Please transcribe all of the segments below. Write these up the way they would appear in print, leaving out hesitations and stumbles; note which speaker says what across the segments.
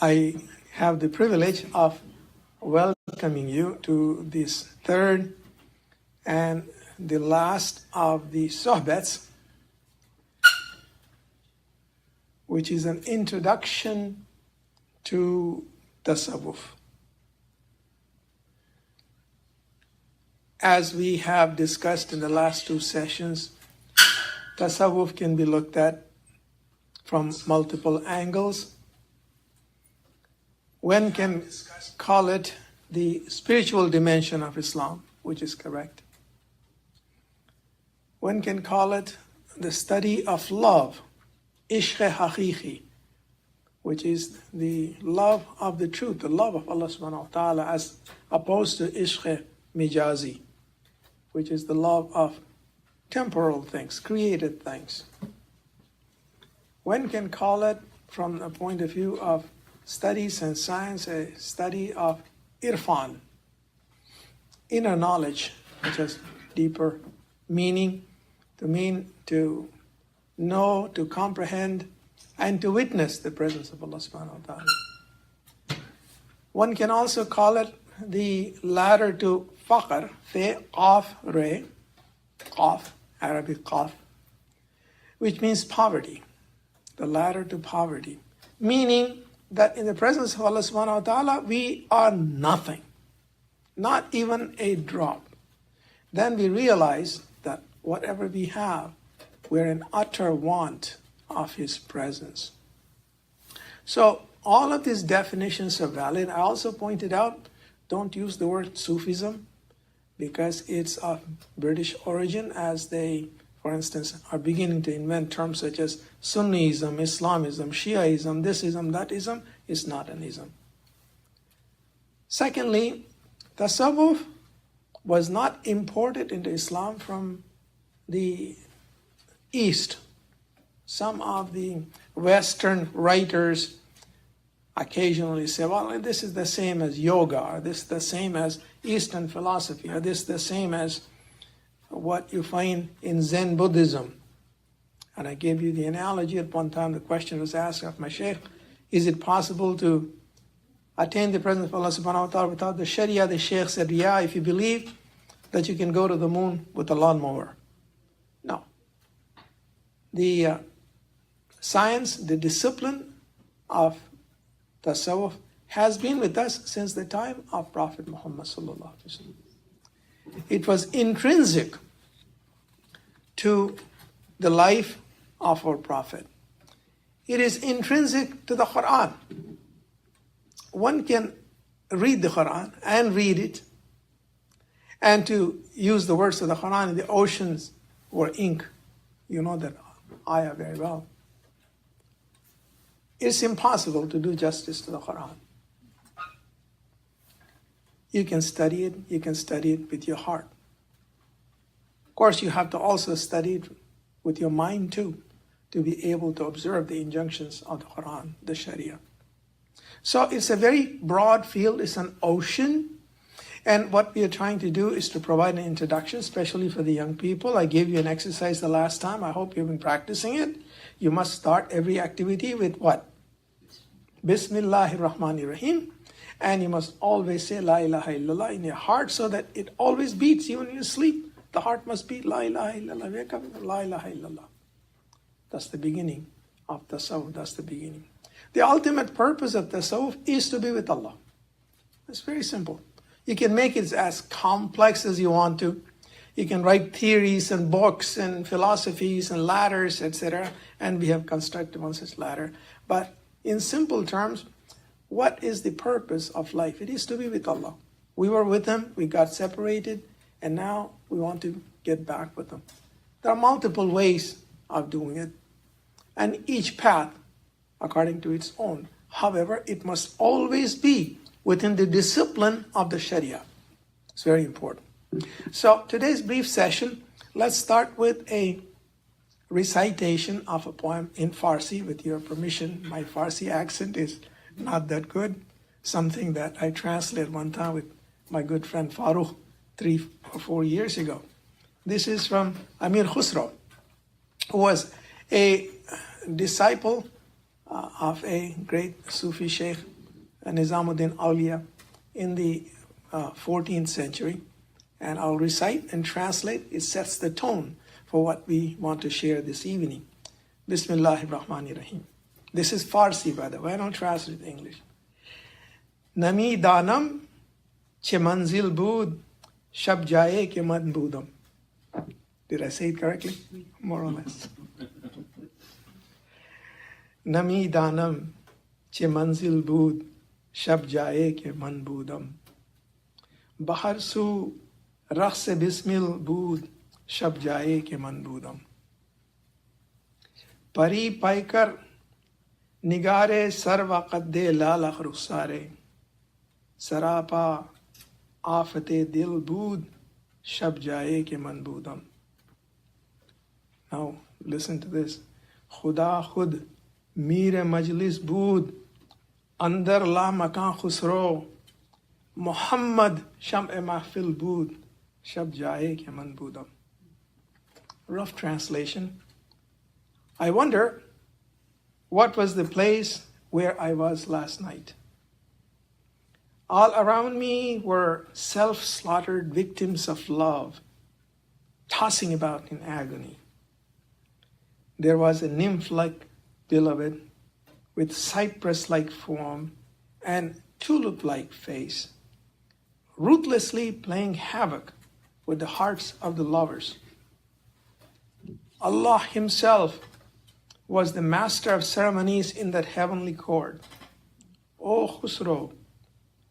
Speaker 1: I have the privilege of welcoming you to this third and the last of the sohbats, which is an introduction to Tasawwuf. As we have discussed in the last two sessions, Tasawwuf can be looked at from multiple angles. One can call it the spiritual dimension of Islam, which is correct. One can call it the study of love, ishq haqiqi, which is the love of the truth, the love of Allah subhanahu wa ta'ala, as opposed to ishq mijazi, which is the love of temporal things, created things. One can call it, from the point of view of studies and science, a study of irfan, inner knowledge, which has deeper meaning, to know, to comprehend, and to witness the presence of Allah subhanahu wa ta'ala. One can also call it the ladder to faqr, fe, qaf, re, qaf, Arabic qaf, which means poverty, the ladder to poverty, meaning that in the presence of Allah subhanahu wa ta'ala, we are nothing, not even a drop. Then we realize that whatever we have, we're in utter want of His presence. So all of these definitions are valid. I also pointed out, don't use the word Sufism, because it's of British origin, as they, for instance, are beginning to invent terms such as Sunnism, Islamism, Shiaism, thisism, thatism. Is not an ism. Secondly, Tasawwuf was not imported into Islam from the East. Some of the Western writers occasionally say, well, this is the same as yoga, or this is the same as Eastern philosophy, or this is the same as what you find in Zen Buddhism. And I gave you the analogy at one time. The question was asked of my sheikh, is it possible to attain the presence of Allah subhanahu wa ta'ala without the Sharia? The sheikh said, yeah, if you believe that you can go to the moon with a lawnmower. No. The science, the discipline of Tasawwuf has been with us since the time of Prophet Muhammad sallallahu alaihi wasallam. It was intrinsic to the life of our Prophet. It is intrinsic to the Qur'an. One can read the Qur'an and read it, and to use the words of the Qur'an, the oceans were ink. You know that ayah very well. It's impossible to do justice to the Qur'an. You can study it with your heart. Of course, you have to also study it with your mind too, to be able to observe the injunctions of the Qur'an, the Sharia. So it's a very broad field, it's an ocean. And what we are trying to do is to provide an introduction, especially for the young people. I gave you an exercise the last time. I hope you've been practicing it. You must start every activity with what? Bismillahir Rahmanir Rahim. And you must always say La ilaha illallah in your heart, so that it always beats even when you sleep. The heart must beat La ilaha illallah. Wake up, La ilaha illallah. That's the beginning of Tasawwuf. That's the beginning. The ultimate purpose of Tasawwuf is to be with Allah. It's very simple. You can make it as complex as you want to. You can write theories and books and philosophies and ladders, etc. And we have constructed one such ladder. But in simple terms, what is the purpose of life? It is to be with Allah. We were with Him, we got separated, and now we want to get back with Him. There are multiple ways of doing it, and each path according to its own. However, it must always be within the discipline of the Sharia. It's very important. So today's brief session, let's start with a recitation of a poem in Farsi. With your permission, my Farsi accent is not that good. Something that I translated one time with my good friend Farooq 3 or 4 years ago. This is from Amir Khusro, who was a disciple of a great Sufi Sheikh Nizamuddin Awliya in the 14th century. And I'll recite and translate. It sets the tone for what we want to share this evening. Bismillahir Rahmanir Rahim. This is Farsi, by the way. I don't translate English. Nami danam che manzil bud shab jaye ke man budam. Did I say it correctly? More or less. Nami danam che manzil bud shab jaye ke man budam. Bahar su rakh se bismil bud shab jaye ke man budam. Pari paikar nigare sarva qadde lalakh rukhsare. Sarapa afate dil bud shab jaye ke man budam. Now listen to this. Khuda khud mir majlis bud andar la makan khusro Muhammad sham e mahfil bud shab jaye ke man budam. Rough translation. I wonder what was the place where I was last night. All around me were self-slaughtered victims of love, tossing about in agony. There was a nymph-like beloved with cypress-like form and tulip-like face, ruthlessly playing havoc with the hearts of the lovers. Allah Himself was the master of ceremonies in that heavenly court. O Khusro,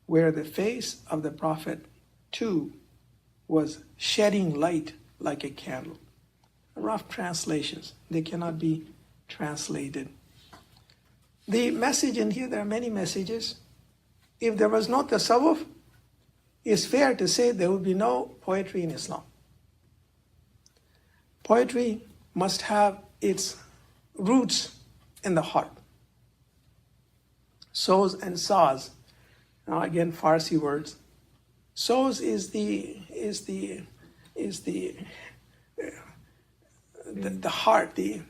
Speaker 1: where the face of the Prophet too was shedding light like a candle. Rough translations, they cannot be translated. The message in here, there are many messages. If there was no Tasawwuf, it's fair to say there would be no poetry in Islam. Poetry must have its roots in the heart. Soz and saz. Now again, Farsi words. Soz is the heart, the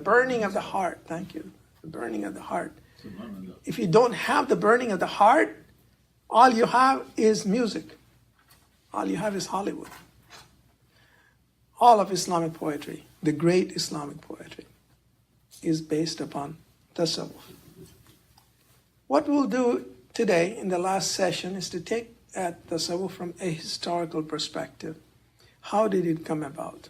Speaker 1: burning of the heart. Thank you. The burning of the heart. If you don't have the burning of the heart, all you have is music. All you have is Hollywood. All of Islamic poetry, the great Islamic poetry, is based upon Tasawwuf. What we'll do today in the last session is to take at Tasawwuf from a historical perspective. How did it come about?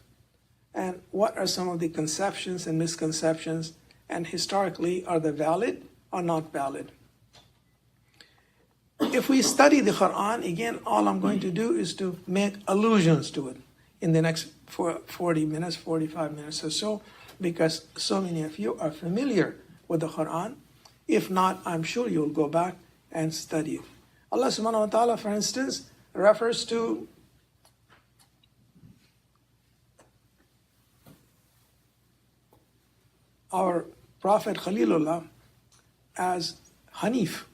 Speaker 1: And what are some of the conceptions and misconceptions? And historically, are they valid or not valid? If we study the Qur'an, again, all I'm going to do is to make allusions to it in the next 40 minutes, 45 minutes or so, because so many of you are familiar with the Qur'an. If not, I'm sure you'll go back and study it. Allah subhanahu wa ta'ala, for instance, refers to our Prophet Khalilullah as Hanif.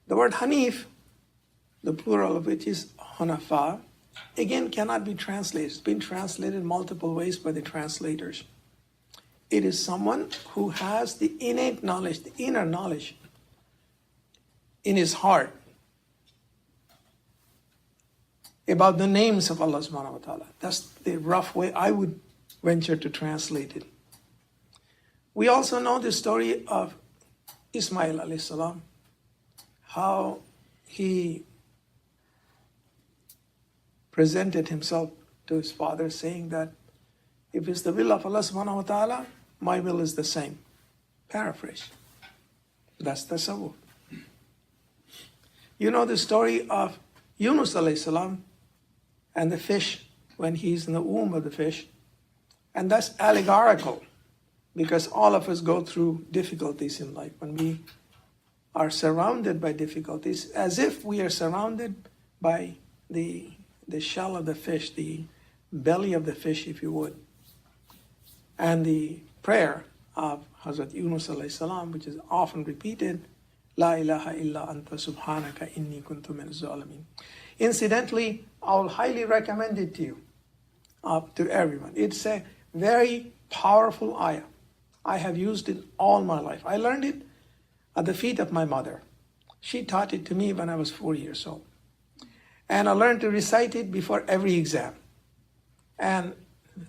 Speaker 1: The word Hanif, the plural of which is Hunafa, again cannot be translated. It's been translated multiple ways by the translators. It is someone who has the innate knowledge, the inner knowledge in his heart about the names of Allah subhanahu wa ta'ala. That's the rough way I would venture to translate it. We also know the story of Ismail alayhi salam, how he presented himself to his father saying that if it's the will of Allah subhanahu wa ta'ala, my will is the same. Paraphrase. That's Tasawwuf. You know the story of Yunus alayhi salam and the fish when he's in the womb of the fish. And that's allegorical because all of us go through difficulties in life. When we are surrounded by difficulties, as if we are surrounded by the shell of the fish, the belly of the fish, if you would. And the prayer of Hazrat Yunus alayhi salam, which is often repeated, La ilaha illa anta subhanaka inni kuntu min zalimin. Incidentally, I will highly recommend it to you, to everyone. It's a very powerful ayah. I have used it all my life. I learned it at the feet of my mother. She taught it to me when I was 4 years old. And I learned to recite it before every exam. And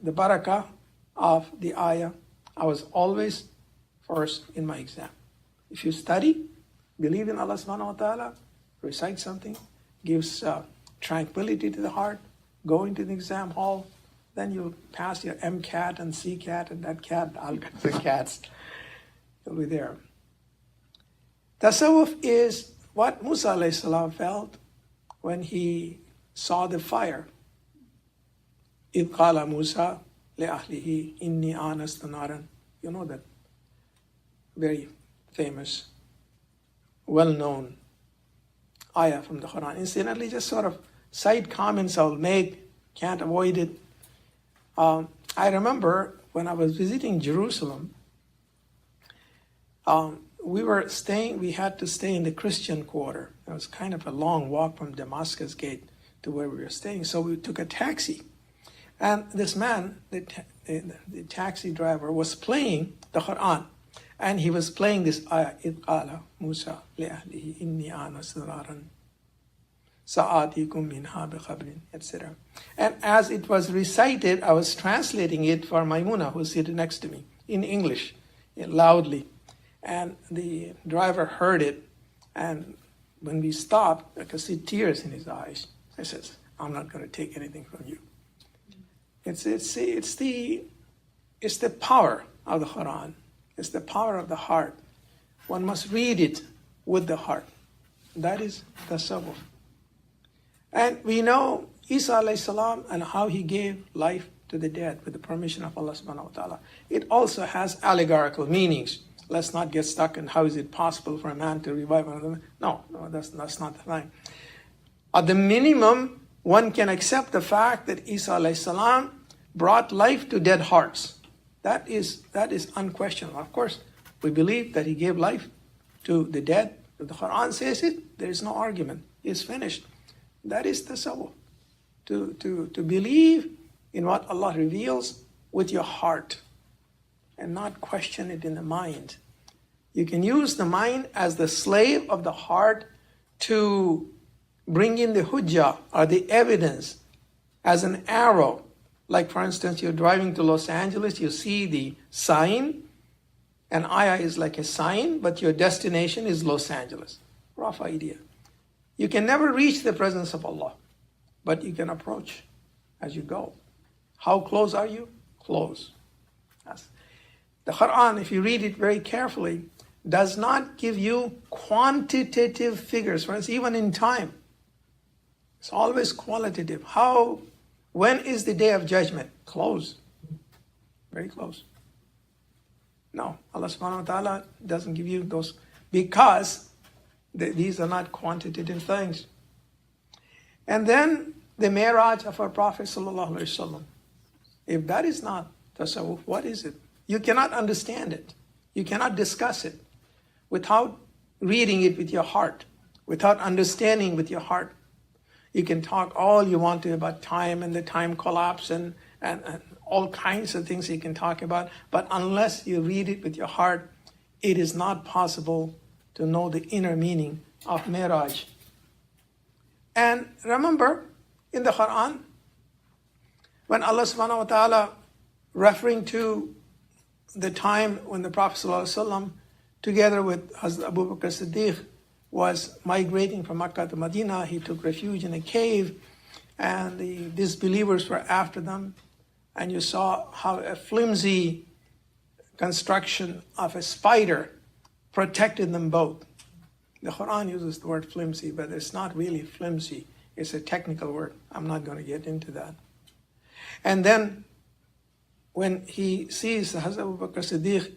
Speaker 1: the barakah of the ayah, I was always first in my exam. If you study, believe in Allah subhanahu wa ta'ala, recite something, gives tranquility to the heart, go into the exam hall, then you'll pass your MCAT and CCAT and that cat, all kinds of cats. You'll be there. Tasawwuf is what Musa alayhi salam felt when he saw the fire. إِذْ قَالَ مُوسَى لِأَهْلِهِ إِنِّي آنَسْتُ نَارًا. You know that very famous, well-known ayah from the Qur'an. Incidentally, just sort of side comments I'll make, can't avoid it. I remember when I was visiting Jerusalem, we had to stay in the Christian quarter. It was kind of a long walk from Damascus Gate to where we were staying. So we took a taxi. And this man, the taxi driver, was playing the Qur'an. And he was playing this ayah, إِذْ قَالَ مُوسَى لِأَهْلِهِ إِنِّي آنَسْتُ نَارًا سَآتِيكُم مِّنْهَا بِخَبْرٍ, etc. And as it was recited, I was translating it for Maimuna, who was seated next to me, in English, loudly. And the driver heard it. And when we stopped, I could see tears in his eyes. I said, I'm not going to take anything from you. It's the power of the Qur'an. It's the power of the heart. One must read it with the heart. That is tasawwuf. And we know Isa alayhi salam and how he gave life to the dead with the permission of Allah subhanahu wa ta'ala. It also has allegorical meanings. Let's not get stuck in how is it possible for a man to revive another man. No, that's not the thing. At the minimum, one can accept the fact that Isa alayhi salam brought life to dead hearts. That is unquestionable. Of course, we believe that he gave life to the dead. If the Qur'an says it, there is no argument. It's finished. That is tasawwuf. To believe in what Allah reveals with your heart and not question it in the mind. You can use the mind as the slave of the heart to bring in the hujjah or the evidence as an arrow. Like, for instance, you're driving to Los Angeles, you see the sign, and ayah is like a sign, but your destination is Los Angeles. Rough idea. You can never reach the presence of Allah, but you can approach as you go. How close are you? Close. The Qur'an, if you read it very carefully, does not give you quantitative figures, for instance, even in time. It's always qualitative. When is the day of judgment? Close. Very close. No, Allah subhanahu wa ta'ala doesn't give you those because these are not quantitative things. And then the Mi'raj of our Prophet sallallahu alaihi wasallam. If that is not tasawwuf, what is it? You cannot understand it. You cannot discuss it without reading it with your heart, without understanding with your heart. You can talk all you want to about time and the time collapse and all kinds of things you can talk about. But unless you read it with your heart, it is not possible to know the inner meaning of Mi'raj. And remember, in the Qur'an, when Allah subhanahu wa ta'ala, referring to the time when the Prophet sallallahu alaihi wasallam, together with Hazrat Abu Bakr Siddiq, was migrating from Makkah to Medina, he took refuge in a cave, and the disbelievers were after them. And you saw how a flimsy construction of a spider protected them both. The Quran uses the word flimsy, but it's not really flimsy. It's a technical word. I'm not going to get into that. And then when he sees Hazrat Abu Bakr Siddiq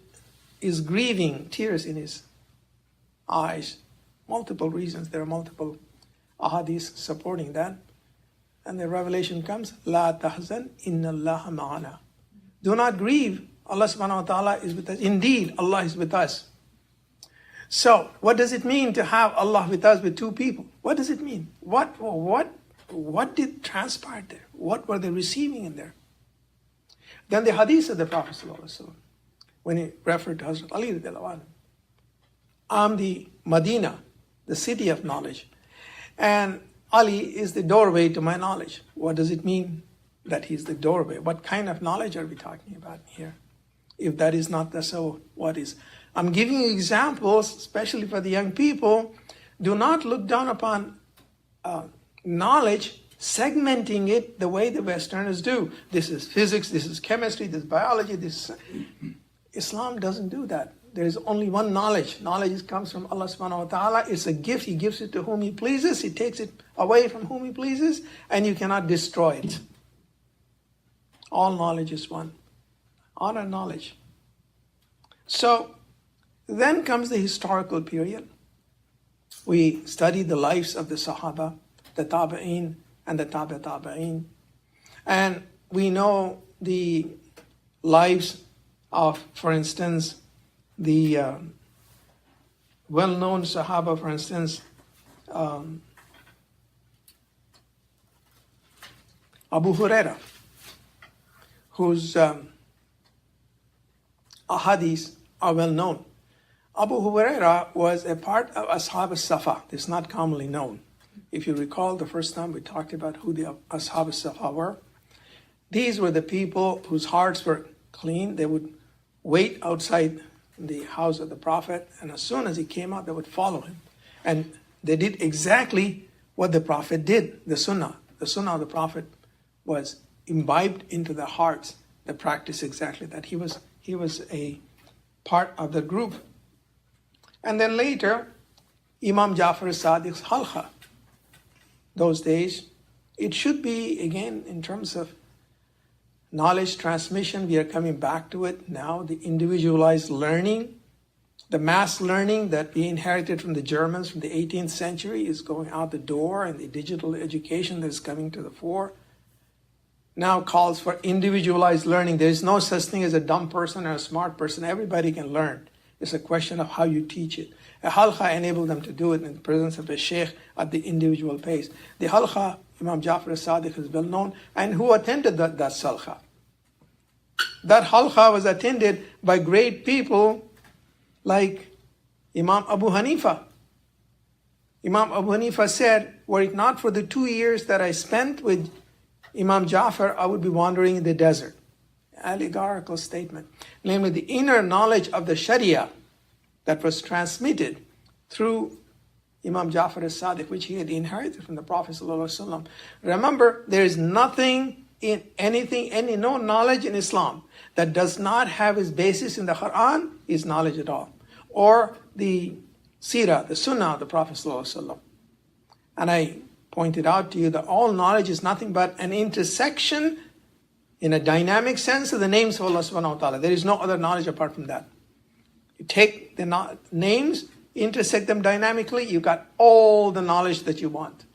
Speaker 1: is grieving, tears in his eyes, multiple reasons, there are multiple ahadith supporting that. And the revelation comes, La tahzan inna Allah ma'ana. Do not grieve, Allah subhanahu wa ta'ala is with us. Indeed, Allah is with us. So, what does it mean to have Allah with us with two people? What does it mean? What did transpire there? What were they receiving in there? Then the hadith of the Prophet sallallahu alaihi wasallam. when he referred to Hazrat Ali radiallahu anhu. I'm the Medina, the city of knowledge. And Ali is the doorway to my knowledge. What does it mean that he's the doorway? What kind of knowledge are we talking about here? If that is not Tasawwuf, what is? I'm giving you examples, especially for the young people. Do not look down upon knowledge, segmenting it the way the Westerners do. This is physics, this is chemistry, this is biology, this is... Islam doesn't do that. There is only one knowledge. Knowledge comes from Allah subhanahu wa ta'ala. It's a gift. He gives it to whom He pleases. He takes it away from whom He pleases. And you cannot destroy it. All knowledge is one. Honor knowledge. So, then comes the historical period. We study the lives of the Sahaba, the Tabi'een, and the Tabi'een. And we know the lives of, for instance, the well-known Sahaba, for instance, Abu Huraira, whose ahadith are well known. Abu Huraira was a part of Ashab al-Safa. It's not commonly known. If you recall, the first time we talked about who the Ashab al-Safa were, these were the people whose hearts were clean. They would wait outside the house of the Prophet, and as soon as he came out, they would follow him. And they did exactly what the Prophet did, the Sunnah. The Sunnah of the Prophet was imbibed into their hearts. They practiced exactly that. He was a part of the group. And then later, Imam Jafar as-Sadiq's halqa. Those days, it should be, again, in terms of knowledge transmission, we are coming back to it now, the individualized learning, the mass learning that we inherited from the Germans from the 18th century is going out the door, and the digital education that is coming to the fore now calls for individualized learning. There is no such thing as a dumb person or a smart person. Everybody can learn. It's a question of how you teach it. A halqa enabled them to do it in the presence of a sheikh at the individual pace. The halqa, Imam Jafar as-Sadiq is well known, and who attended that halqa. That halqa was attended by great people like Imam Abu Hanifa. Imam Abu Hanifa said, were it not for the 2 years that I spent with Imam Jafar, I would be wandering in the desert. Allegorical statement. Namely, the inner knowledge of the Sharia that was transmitted through Imam Jafar as-Sadiq, which he had inherited from the Prophet ﷺ. Remember, there is nothing in no knowledge in Islam that does not have its basis in the Qur'an is knowledge at all. Or the Seerah, the Sunnah of the Prophet ﷺ. And I pointed out to you that all knowledge is nothing but an intersection in a dynamic sense of the names of Allah subhanahu wa ta'ala. There is no other knowledge apart from that. You take the names, intersect them dynamically, you got all the knowledge that you want.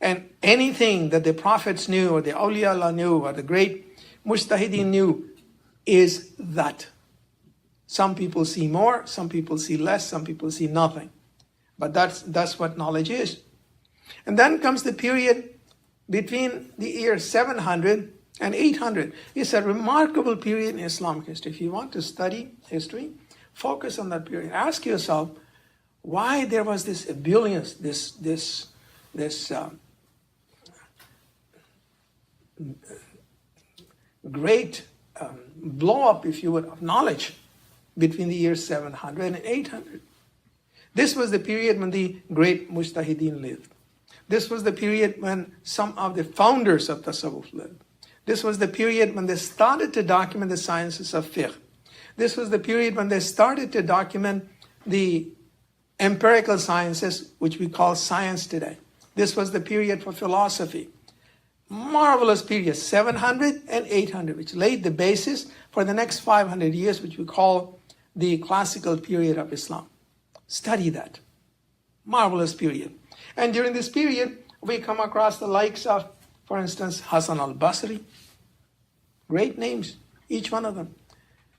Speaker 1: And anything that the prophets knew, or the awliya Allah knew, or the great mujtahideen knew, is that. Some people see more, some people see less, some people see nothing. But that's what knowledge is. And then comes the period between the year 700 and 800. It's a remarkable period in Islamic history. If you want to study history, focus on that period. Ask yourself why there was this ebullience, this great blow up, if you would, of knowledge between the years 700 and 800. This was the period when the great mujtahideen lived. This was the period when some of the founders of Tasawwuf lived. This was the period when they started to document the sciences of fiqh. This was the period when they started to document the empirical sciences, which we call science today. This was the period for philosophy. Marvelous period, 700 and 800, which laid the basis for the next 500 years, which we call the classical period of Islam. Study that. Marvelous period. And during this period, we come across the likes of, for instance, Hassan al-Basri. Great names, each one of them.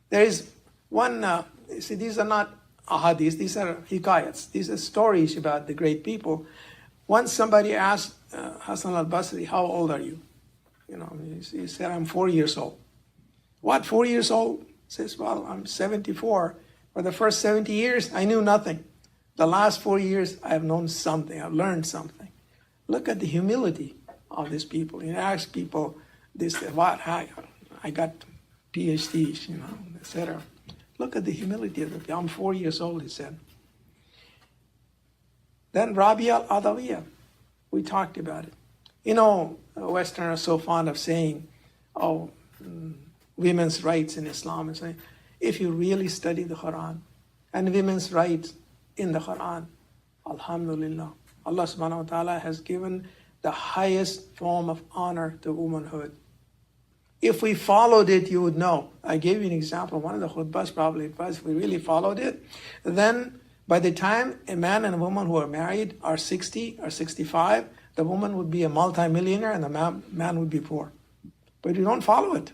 Speaker 1: There is one, see, these are not ahadith, these are hikayats. These are stories about the great people. Once somebody asked Hassan al-Basri, how old are you? He said, I'm 4 years old. What, 4 years old? Says, well, I'm 74. For the first 70 years, I knew nothing. The last 4 years, I have known something. I've learned something. Look at the humility of these people. You ask people this, what, I got PhDs, etc. Look at the humility of the people. I'm 4 years old, he said. Then Rabia Adawiya, we talked about it. Westerners are so fond of saying, women's rights in Islam. And saying, if you really study the Qur'an and women's rights in the Qur'an, alhamdulillah, Allah subhanahu wa ta'ala has given the highest form of honor to womanhood. If we followed it, you would know. I gave you an example. One of the khutbahs probably it was, if we really followed it, then by the time a man and a woman who are married are 60 or 65, the woman would be a multimillionaire and the man would be poor. But we don't follow it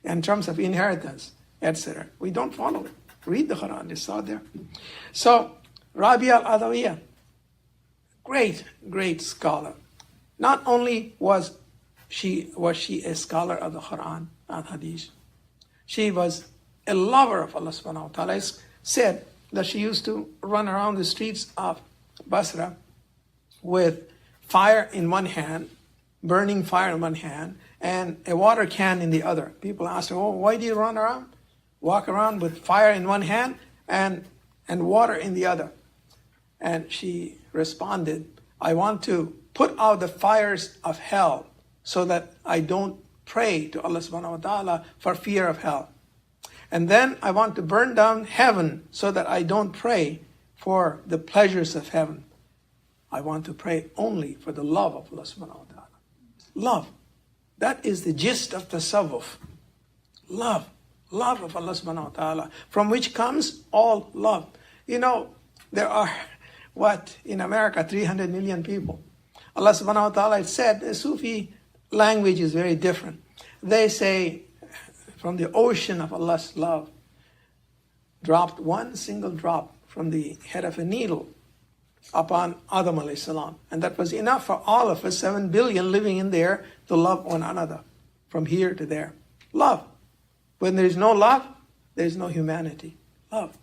Speaker 1: in terms of inheritance, etc. We don't follow it. Read the Quran, it's out there. So, Rabia al-Adawiya, great scholar. Not only was she a scholar of the Quran and Hadith, she was a lover of Allah subhanahu wa ta'ala. It's said that she used to run around the streets of Basra with fire in one hand, burning fire in one hand, and a water can in the other. People ask her, why do you walk around with fire in one hand and water in the other? And she responded, I want to put out the fires of hell so that I don't pray to Allah subhanahu wa ta'ala for fear of hell. And then I want to burn down heaven so that I don't pray for the pleasures of heaven. I want to pray only for the love of Allah subhanahu wa ta'ala. Love. That is the gist of Tasawwuf. Love of Allah subhanahu wa ta'ala, from which comes all love. There are, in America, 300 million people. Allah subhanahu wa ta'ala said, the Sufi language is very different. They say, from the ocean of Allah's love, dropped one single drop from the head of a needle upon Adam alayhi salam. And that was enough for all of us, 7 billion living in there, to love one another, from here to there. Love. When there is no love, there is no humanity. Love.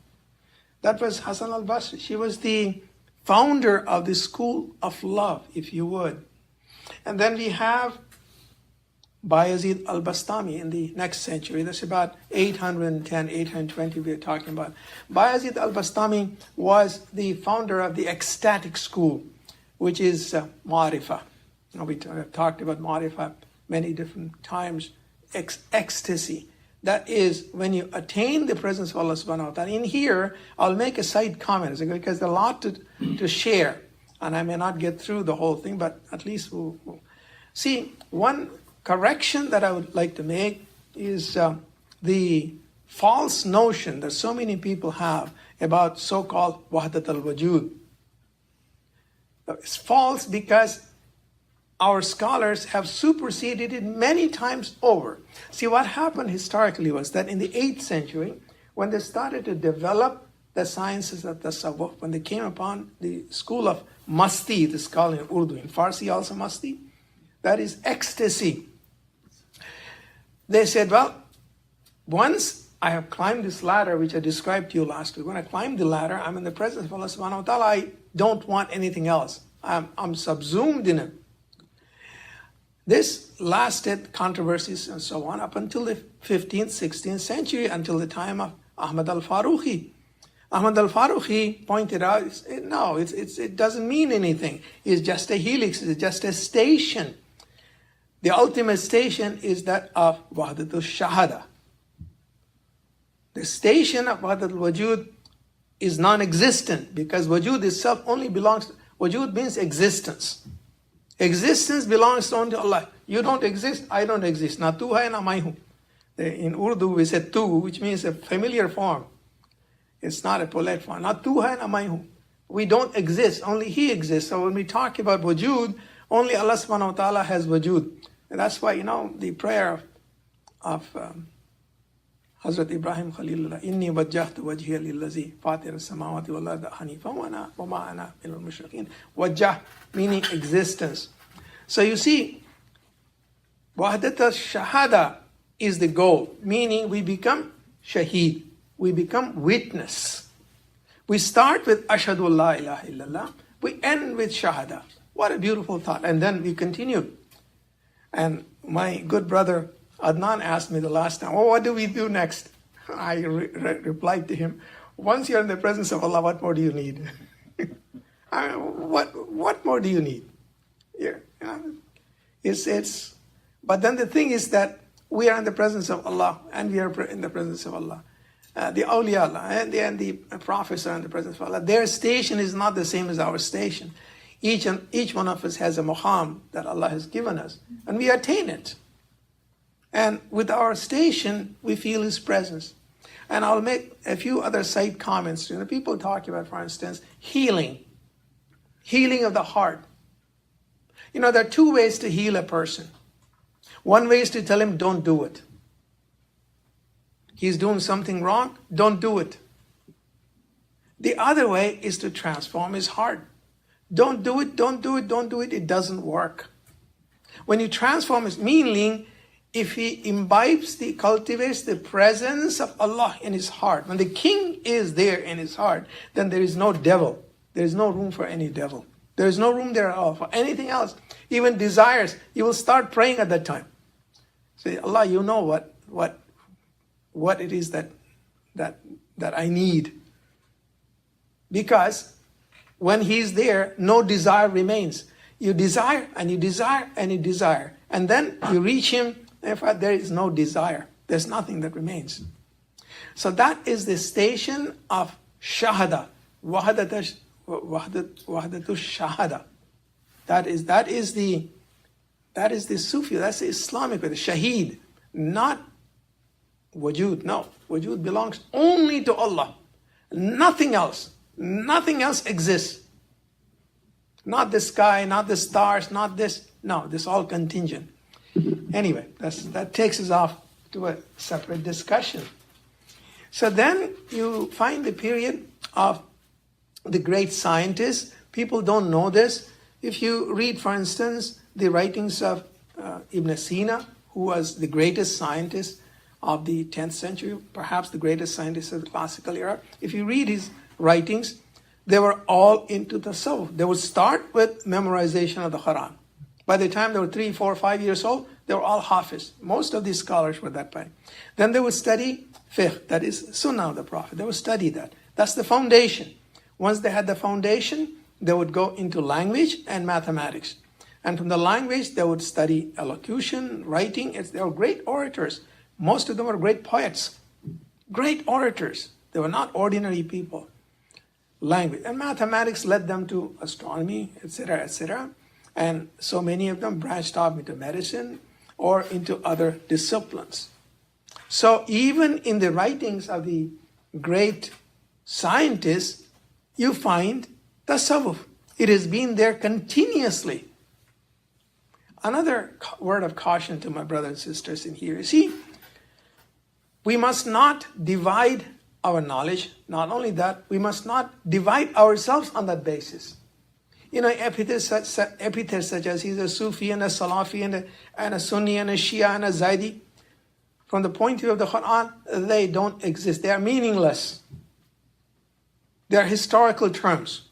Speaker 1: That was Hassan al-Basri. She was the founder of the school of love, if you would. And then we have Bayezid al-Bastami in the next century. That's about 810, 820 we are talking about. Bayezid al-Bastami was the founder of the ecstatic school, which is Ma'rifah. We have talked about Ma'rifah many different times. Ecstasy. That is when you attain the presence of Allah subhanahu wa ta'ala. In here, I'll make a side comment because there's a lot to share. And I may not get through the whole thing, but at least we'll. See, one correction that I would like to make is the false notion that so many people have about so-called Wahdat al-Wujud. It's false because our scholars have superseded it many times over. See, what happened historically was that in the 8th century, when they started to develop the sciences of Tasawwuf, when they came upon the school of Masti, this is called in Urdu, in Farsi also Masti, that is ecstasy. They said, well, once I have climbed this ladder, which I described to you last week, when I climb the ladder, I'm in the presence of Allah subhanahu wa ta'ala, I don't want anything else. I'm subsumed in it. This lasted controversies and so on up until the 15th, 16th century, until the time of Ahmad al-Faruqi. Ahmad al-Faruqi pointed out, no, it doesn't mean anything. It's just a helix, it's just a station. The ultimate station is that of Wahdat al-Shahada. The station of Wahdat al-Wujud is non-existent because Wujud itself only belongs, Wujud means existence. Existence belongs only to Allah. You don't exist, I don't exist. Na tu hai na mai hu. In Urdu we say tu, which means a familiar form. It's not a polite form. Na tu hai na mai hu. We don't exist, only He exists. So when we talk about wujud, only Allah subhanahu wa ta'ala has wujud. And that's why, the prayer of Hazrat Ibrahim Khalilullah, Inni wajjahtu wajhiya lillazi fatir as-samawati wal ardi hanifan wa ma ana minal mushrikeen. Wajjah meaning existence. So you see, Wahdat al-Shahada is the goal, meaning we become shaheed. We become witness. We start with ashhadu la ilaha illallah. We end with shahada. What a beautiful thought. And then we continue. And my good brother Adnan asked me the last time, what do we do next? I replied to him, once you're in the presence of Allah, what more do you need? What more do you need? Yeah, but then the thing is that we are in the presence of Allah, and we are in the presence of Allah. The awliya Allah and the prophets are in the presence of Allah. Their station is not the same as our station. Each one of us has a maqam that Allah has given us, and we attain it. And with our station, we feel His presence. And I'll make a few other side comments. People talk about, for instance, healing of the heart. There are two ways to heal a person. One way is to tell him, don't do it. He's doing something wrong, don't do it. The other way is to transform his heart. Don't do it, don't do it, don't do it. It doesn't work. When you transform his meaning, if he cultivates the presence of Allah in his heart, when the king is there in his heart, then there is no devil. There is no room for any devil. There is no room there at all for anything else. Even desires, you will start praying at that time. Say, Allah, you know what it is that I need. Because when He's there, no desire remains. You desire and you desire and you desire. And then you reach Him, in fact, there is no desire. There's nothing that remains. So that is the station of shahada. Wahdatu shahada. That is the Sufi, that's the Islamic way, the shaheed, not wujud. No, wujud belongs only to Allah. Nothing else exists. Not the sky, not the stars, not this. No, this is all contingent. Anyway, that takes us off to a separate discussion. So then you find the period of the great scientists. People don't know this. If you read, for instance, the writings of Ibn Sina, who was the greatest scientist of the 10th century, perhaps the greatest scientist of the classical era. If you read his writings, they were all into Tasawwuf. They would start with memorization of the Qur'an. By the time they were 3, 4, 5 years old, they were all hafiz. Most of these scholars were that way. Then they would study fiqh, that is Sunnah of the Prophet. They would study that. That's the foundation. Once they had the foundation, they would go into language and mathematics. And from the language, they would study elocution, writing. They were great orators. Most of them were great poets, great orators. They were not ordinary people. Language and mathematics led them to astronomy, etc., etc. And so many of them branched off into medicine or into other disciplines. So even in the writings of the great scientists, you find Tasawwuf. It has been there continuously. Another word of caution to my brothers and sisters in here. See, we must not divide our knowledge. Not only that, we must not divide ourselves on that basis. Epithets such as he's a Sufi and a Salafi and a Sunni and a Shia and a Zaidi. From the point of view of the Qur'an, they don't exist. They are meaningless. They are historical terms.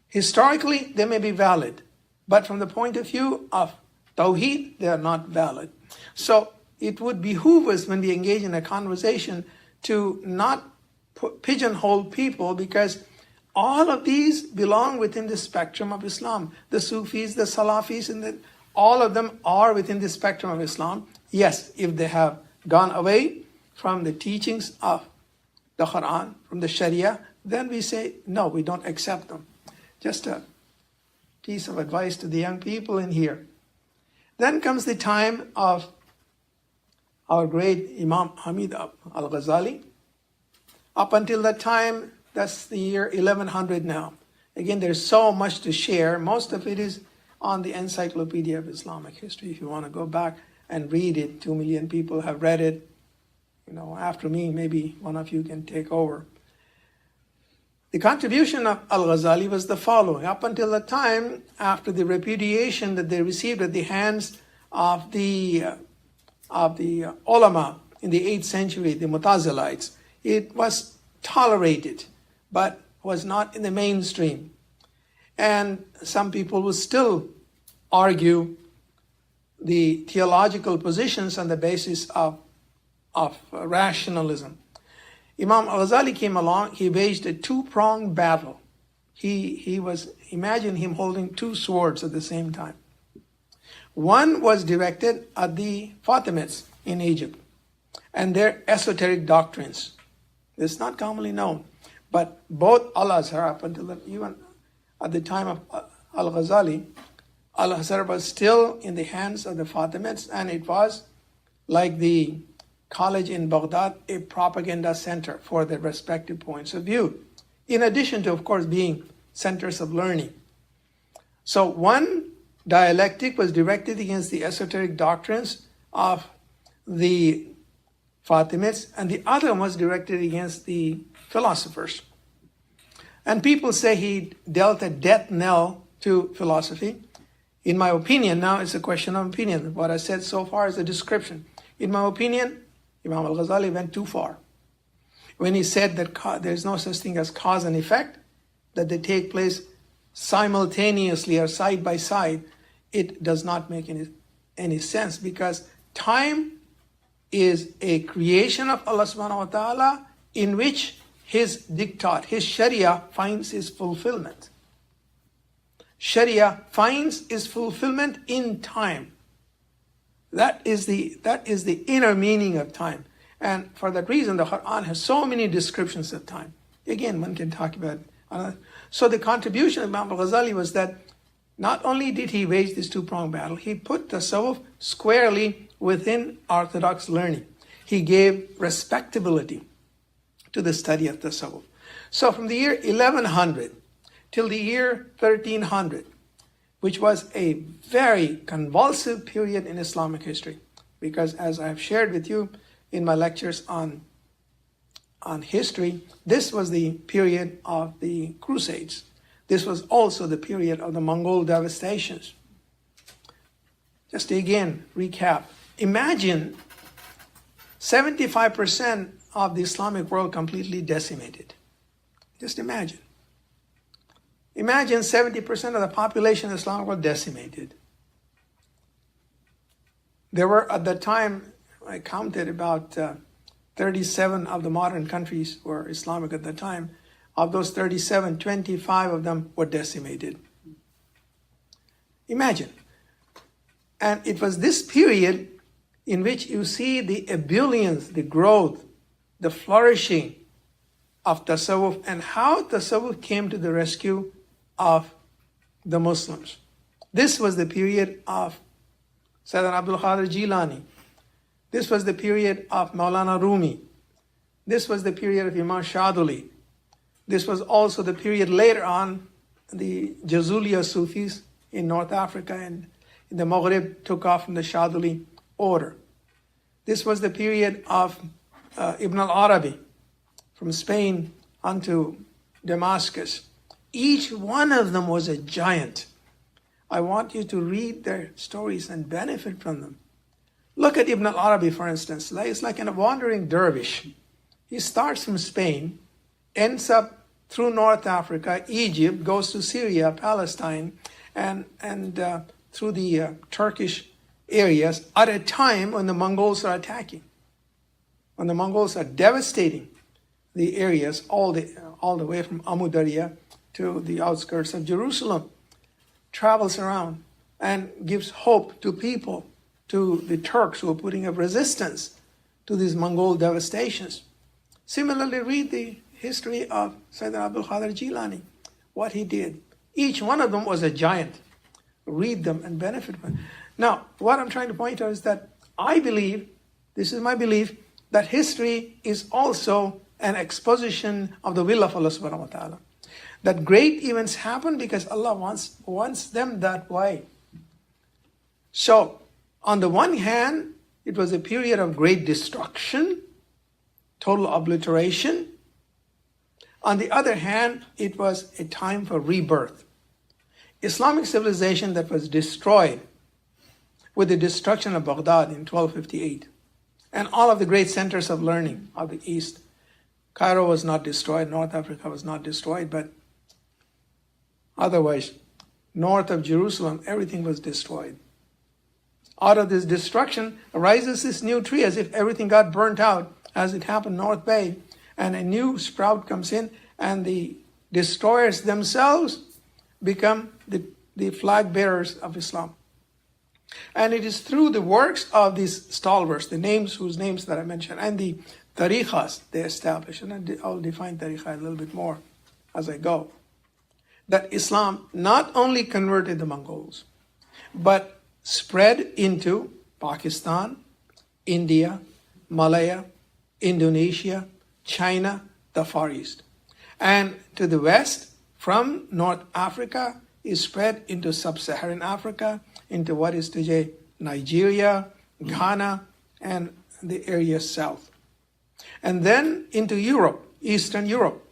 Speaker 1: Historically, they may be valid. But from the point of view of Tawheed, they are not valid. So it would behoove us when we engage in a conversation to not pigeonhole people, because all of these belong within the spectrum of Islam. The Sufis, the Salafis, and all of them are within the spectrum of Islam. Yes, if they have gone away from the teachings of the Qur'an, from the Sharia, then we say, no, we don't accept them. Just a piece of advice to the young people in here. Then comes the time of our great Imam Hamid al-Ghazali. Up until that time, that's the year 1100 now. Again, there's so much to share. Most of it is on the Encyclopedia of Islamic History. If you want to go back and read it, 2 million people have read it. After me, maybe one of you can take over. The contribution of al-Ghazali was the following. Up until the time, after the repudiation that they received at the hands of the ulama in the 8th century, the Mutazilites, it was tolerated, but was not in the mainstream. And some people will still argue the theological positions on the basis of rationalism. Imam al-Ghazali came along, he waged a two-pronged battle. Imagine him holding two swords at the same time. One was directed at the Fatimids in Egypt and their esoteric doctrines. It's not commonly known, but both Al-Azhar, up until even at the time of Al-Ghazali, Al-Azhar was still in the hands of the Fatimids, and it was like the college in Baghdad, a propaganda center for their respective points of view, in addition to, of course, being centers of learning. So one dialectic was directed against the esoteric doctrines of the Fatimids, and the other was directed against the philosophers. And people say he dealt a death knell to philosophy. In my opinion, now it's a question of opinion. What I said so far is a description. In my opinion, Imam al-Ghazali went too far when he said that there's no such thing as cause and effect, that they take place simultaneously or side by side. It does not make any sense, because time is a creation of Allah subhanahu wa ta'ala in which his diktat, his sharia finds its fulfillment. Sharia finds its fulfillment in time. That is the inner meaning of time. And for that reason, the Qur'an has so many descriptions of time. Again, one can talk about it. So the contribution of Imam al-Ghazali was that not only did he wage this two-pronged battle, he put Tasawwuf squarely within orthodox learning. He gave respectability to the study of Tasawwuf. So from the year 1100 till the year 1300, which was a very convulsive period in Islamic history, because as I have shared with you in my lectures on history, this was the period of the Crusades. This was also the period of the Mongol devastations. Just to again recap, imagine 75% of the Islamic world completely decimated. Just imagine. Imagine 70% of the population of the Islamic world decimated. There were, at that time, I counted about 37 of the modern countries were Islamic at the time. Of those 37, 25 of them were decimated. Imagine. And it was this period in which you see the ebullience, the growth, the flourishing of Tasawwuf, and how Tasawwuf came to the rescue of the Muslims. This was the period of Sayyidina Abdul Qadir Jeelani. This was the period of Maulana Rumi. This was the period of Imam Shaduli. This was also the period later on, the Jazuliya Sufis in North Africa and in the Maghrib took off from the Shaduli order. This was the period of Ibn al-Arabi from Spain unto Damascus. Each one of them was a giant. I want you to read their stories and benefit from them. Look at Ibn al-Arabi, for instance. He's like a wandering dervish. He starts from Spain, ends up through North Africa, Egypt, goes to Syria, Palestine, and through the Turkish areas at a time when the Mongols are attacking. When the Mongols are devastating the areas all the way from Amu Darya to the outskirts of Jerusalem, travels around and gives hope to people, to the Turks who are putting up resistance to these Mongol devastations. Similarly, read the history of Sayyidina Abdul Qadir Jeelani, what he did. Each one of them was a giant. Read them and benefit from it. Now, what I'm trying to point out is that I believe, this is my belief, that history is also an exposition of the will of Allah subhanahu wa ta'ala. That great events happen because Allah wants them that way. So, on the one hand, it was a period of great destruction, total obliteration. On the other hand, it was a time for rebirth. Islamic civilization that was destroyed with the destruction of Baghdad in 1258 and all of the great centers of learning of the East. Cairo was not destroyed, North Africa was not destroyed, but otherwise, north of Jerusalem, everything was destroyed. Out of this destruction arises this new tree, as if everything got burnt out, as it happened in North Bay, and a new sprout comes in, and the destroyers themselves become the flag bearers of Islam. And it is through the works of these stalwarts, the names whose names that I mentioned, and the tariqas they establish, and I'll define tariqa a little bit more as I go, that Islam not only converted the Mongols, but spread into Pakistan, India, Malaya, Indonesia, China, the Far East. And to the west, from North Africa, is spread into Sub-Saharan Africa, into what is today Nigeria, Ghana, and the area south. And then into Europe, Eastern Europe.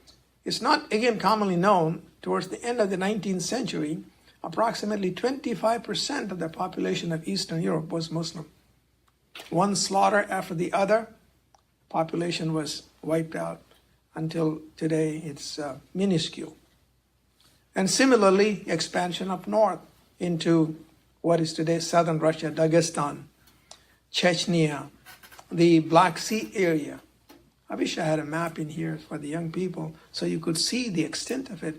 Speaker 1: It's not, again, commonly known, towards the end of the 19th century, approximately 25% of the population of Eastern Europe was Muslim. One slaughter after the other, population was wiped out. Until today, it's minuscule. And similarly, expansion up north into what is today southern Russia, Dagestan, Chechnya, the Black Sea area. I wish I had a map in here for the young people so you could see the extent of it.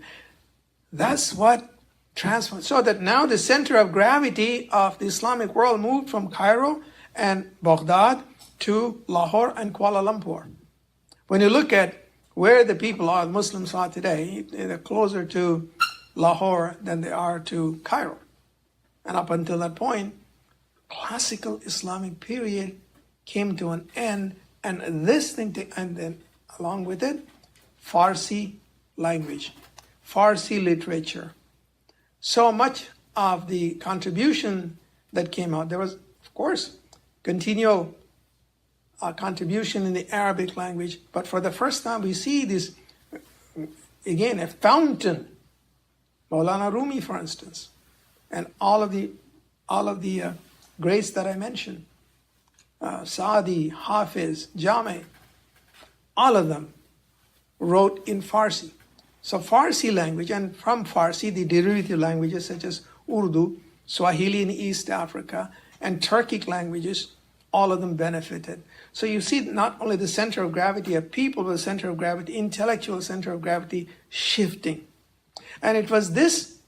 Speaker 1: That's what transformed. So that now the center of gravity of the Islamic world moved from Cairo and Baghdad to Lahore and Kuala Lumpur. When you look at where the people are, Muslims are today, they're closer to Lahore than they are to Cairo. And up until that point, classical Islamic period came to an end, and this thing, and then along with it, Farsi language, Farsi literature. So much of the contribution that came out, there was, of course, continual contribution in the Arabic language, but for the first time we see this, again, a fountain. Maulana Rumi, for instance, and all of the greats that I mentioned, Saadi, Hafiz, Jame, all of them wrote in Farsi. So Farsi language, and from Farsi, the derivative languages such as Urdu, Swahili in East Africa, and Turkic languages, all of them benefited. So you see not only the center of gravity of people, but the center of gravity, intellectual center of gravity shifting. And it was this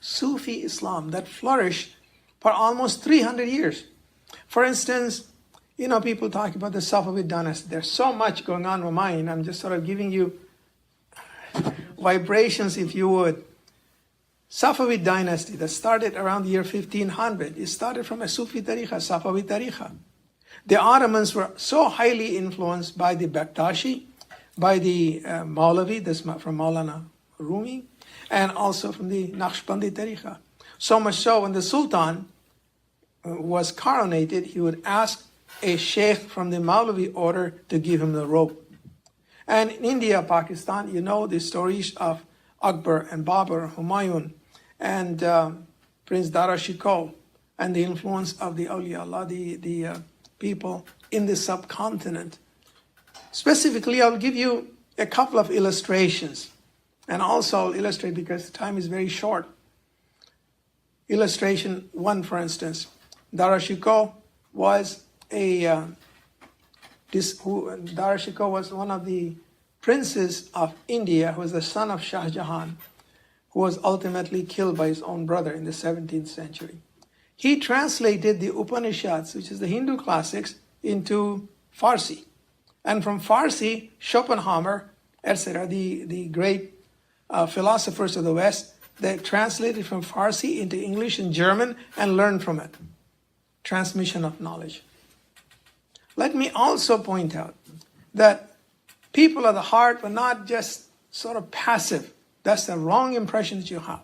Speaker 1: Sufi Islam that flourished for almost 300 years. For instance, people talk about the Safavid dynasty. There's so much going on in my mind. I'm just sort of giving you vibrations, if you would. Safavid dynasty that started around the year 1500. It started from a Sufi tariqa, Safavid tariqa. The Ottomans were so highly influenced by the Bektashi, by the Maulavi, this from Maulana Rumi, and also from the Naqshbandi tariqa. So much so, when the Sultan was coronated, he would ask a sheikh from the Maulavi order to give him the robe. And in India, Pakistan, you know the stories of Akbar and Babur, Humayun, and Prince Dara Shikoh, and the influence of the awliya Allah, the people in the subcontinent. Specifically, I'll give you a couple of illustrations. And also I'll illustrate because time is very short. Illustration one, for instance. Dara Shikoh was Dara Shikoh was one of the princes of India, who was the son of Shah Jahan, who was ultimately killed by his own brother in the 17th century. He translated the Upanishads, which is the Hindu classics, into Farsi. And from Farsi, Schopenhauer, etc., the great philosophers of the West, they translated from Farsi into English and German and learned from it. Transmission of knowledge. Let me also point out that people of the heart were not just sort of passive. That's the wrong impression that you have.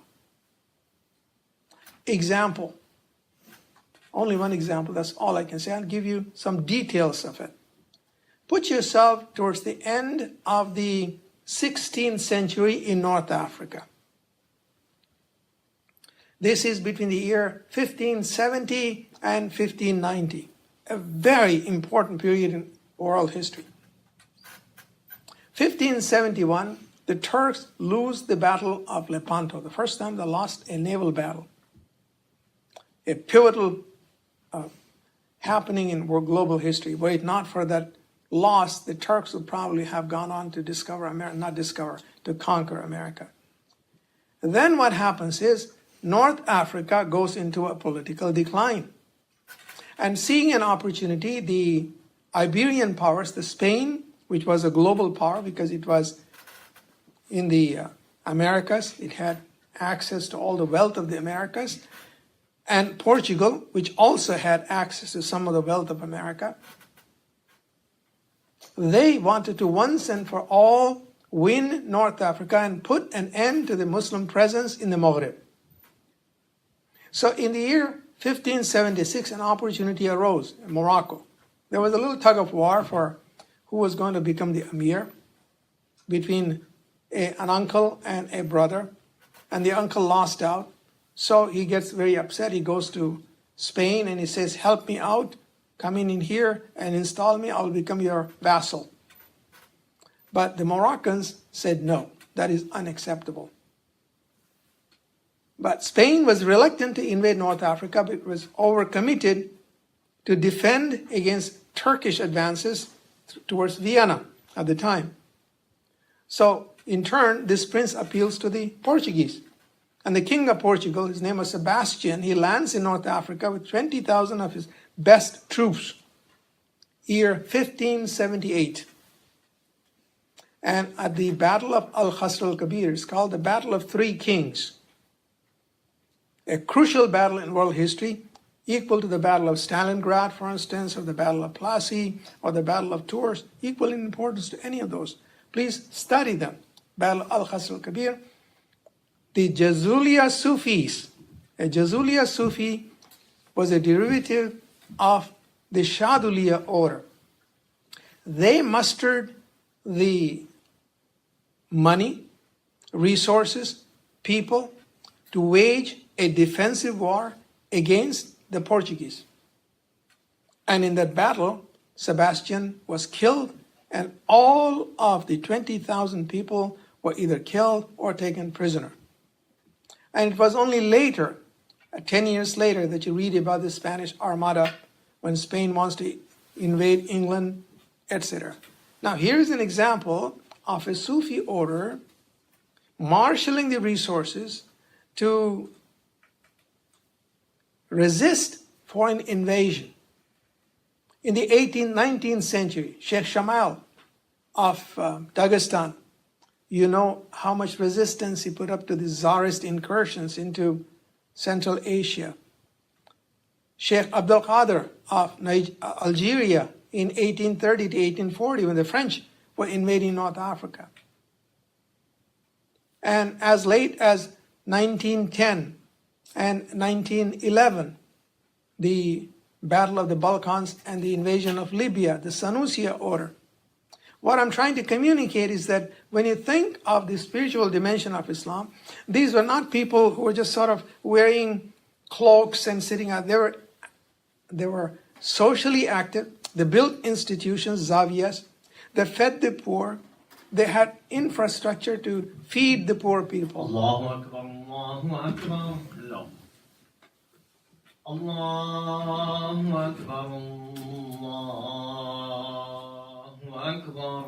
Speaker 1: Example. Only one example, that's all I can say. I'll give you some details of it. Put yourself towards the end of the 16th century in North Africa. This is between the year 1570 and 1590. a very important period in world history. 1571, the Turks lose the Battle of Lepanto, the first time they lost a naval battle. A pivotal happening in world global history. Were it not for that loss, the Turks would probably have gone on to discover America, to conquer America. Then what happens is North Africa goes into a political decline. And seeing an opportunity, the Iberian powers, the Spain, which was a global power because it was in the Americas, it had access to all the wealth of the Americas, and Portugal, which also had access to some of the wealth of America, they wanted to once and for all win North Africa and put an end to the Muslim presence in the Maghreb. So in the year 1576, an opportunity arose in Morocco. There was a little tug of war for who was going to become the emir between an uncle and a brother, and the uncle lost out. So he gets very upset. He goes to Spain and he says, help me out, come in here and install me, I'll become your vassal. But the Moroccans said, no, that is unacceptable. But Spain was reluctant to invade North Africa, but it was overcommitted to defend against Turkish advances towards Vienna at the time. So in turn, this prince appeals to the Portuguese. And the king of Portugal, his name was Sebastian, he lands in North Africa with 20,000 of his best troops, year 1578. And at the Battle of Al-Khasr al-Kabir, it's called the Battle of Three Kings. A crucial battle in world history, equal to the Battle of Stalingrad, for instance, or the Battle of Plassey, or the Battle of Tours, equal in importance to any of those. Please study them. Battle of Al-Khasr al-Kabir. The Jazuliya Sufis. A Jazuliya Sufi was a derivative of the Shaduliya order. They mustered the money, resources, people to wage a defensive war against the Portuguese. And in that battle, Sebastian was killed, and all of the 20,000 people were either killed or taken prisoner. And it was only later, 10 years later, that you read about the Spanish Armada when Spain wants to invade England, etc. Now, here's an example of a Sufi order marshaling the resources to resist foreign invasion. In the 18th, 19th century, Sheikh Shamal of Dagestan, you know how much resistance he put up to the Tsarist incursions into Central Asia. Sheikh Abdel Qader of Algeria in 1830 to 1840, when the French were invading North Africa. And as late as 1910 and 1911, the Battle of the Balkans and the invasion of Libya, the Sanusiya order. What I'm trying to communicate is that when you think of the spiritual dimension of Islam, these were not people who were just sort of wearing cloaks and sitting out. They were socially active. They built institutions, zaviyas. They fed the poor. They had infrastructure to feed the poor people.
Speaker 2: Allahu Akbar, Allahu Akbar, Allah. Allahu Akbar, Allahu Akbar.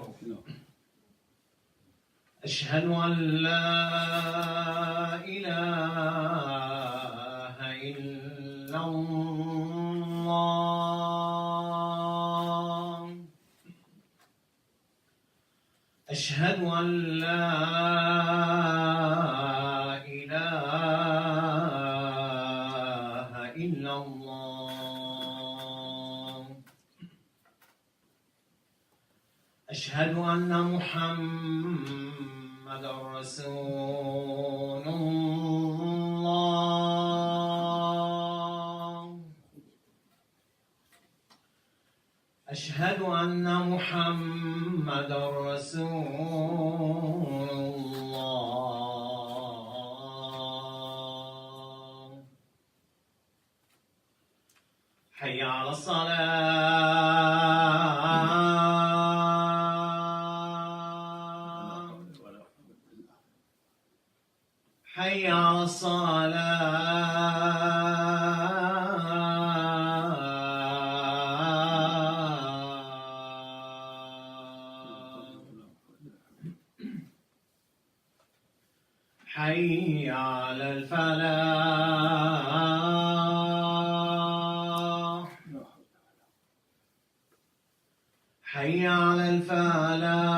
Speaker 2: Ashhadu an la ilaha illallah. Ashhadu an la ilaha illallah. Ashhadu anna Muhammadan Rasulullah. Ashhadu anna Muhammadan Rasulullah. Hayya ala الصلاة حي على الصلاة حي على الفلاح حي على الفلاح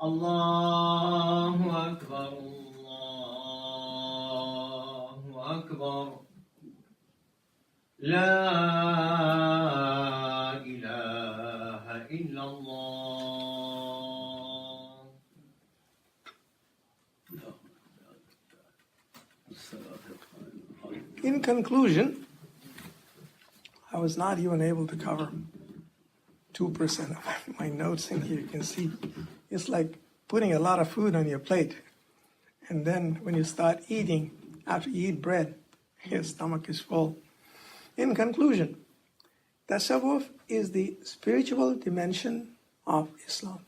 Speaker 2: الله أكبر الله أكبر لا إله إلا الله.
Speaker 1: In conclusion, I was not even able to cover 2% of my notes in here. You can see it's like putting a lot of food on your plate. And then when you start eating, after you eat bread, your stomach is full. In conclusion, Tasawwuf is the spiritual dimension of Islam.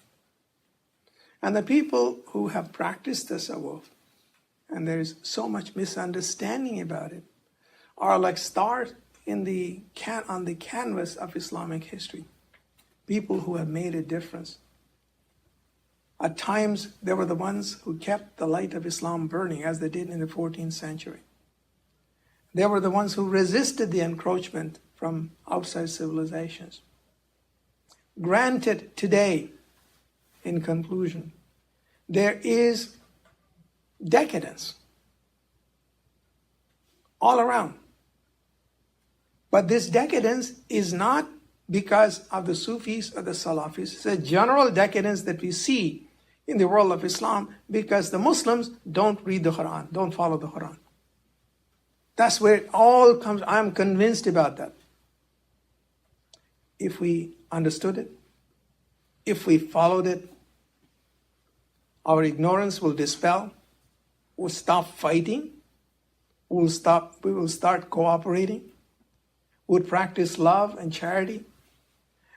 Speaker 1: And the people who have practiced Tasawwuf, and there is so much misunderstanding about it, are like stars on the canvas of Islamic history. People who have made a difference. At times, they were the ones who kept the light of Islam burning, as they did in the 14th century. They were the ones who resisted the encroachment from outside civilizations. Granted, today, in conclusion, there is decadence all around. But this decadence is not because of the Sufis or the Salafis. It's a general decadence that we see in the world of Islam because the Muslims don't read the Qur'an, don't follow the Qur'an. That's where it all comes. I'm convinced about that. If we understood it, if we followed it, our ignorance will dispel, we'll stop fighting, we will start cooperating, we'll practice love and charity,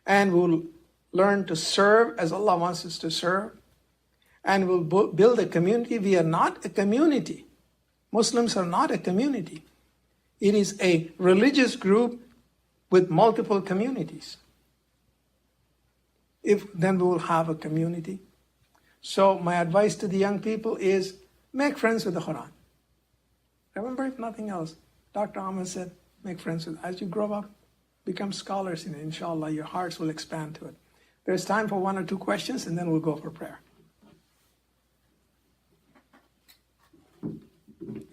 Speaker 1: and we'll learn to serve as Allah wants us to serve, and we'll build a community. We are not a community. Muslims are not a community. It is a religious group with multiple communities. Then we will have a community. So my advice to the young people is make friends with the Qur'an. Remember, if nothing else, Dr. Ahmed said, make friends with it. As you grow up, become scholars in it. Inshallah, your hearts will expand to it. There's time for one or two questions, and then we'll go for prayer.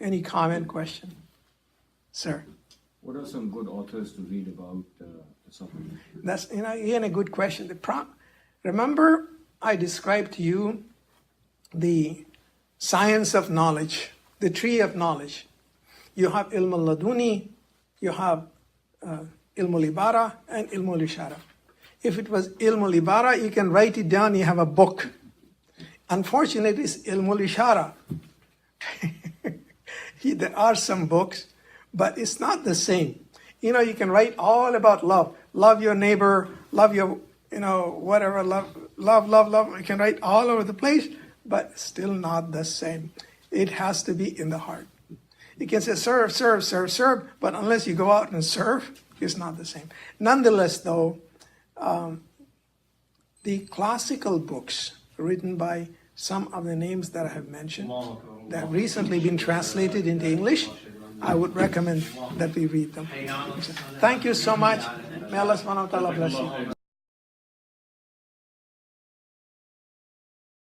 Speaker 1: Any comment, question? Sir?
Speaker 3: What are some good authors to read about Tasawwuf?
Speaker 1: That's again a good question. Remember, I described to you the science of knowledge, the tree of knowledge. You have ilm al-laduni, you have ilm al-ibara, and ilm al-ishara. If it was ilm al-ibara, you can write it down, you have a book. Unfortunately, it's ilm al-ishara. There are some books, but it's not the same. You can write all about love. Love your neighbor, love your, whatever, love. You can write all over the place, but still not the same. It has to be in the heart. You can say serve, serve, serve, serve, but unless you go out and serve, it's not the same. Nonetheless, though, the classical books written by some of the names that I have mentioned, that have recently been translated into English, I would recommend that we read them. Thank you so much. May Allah subhanahu wa ta'ala bless you.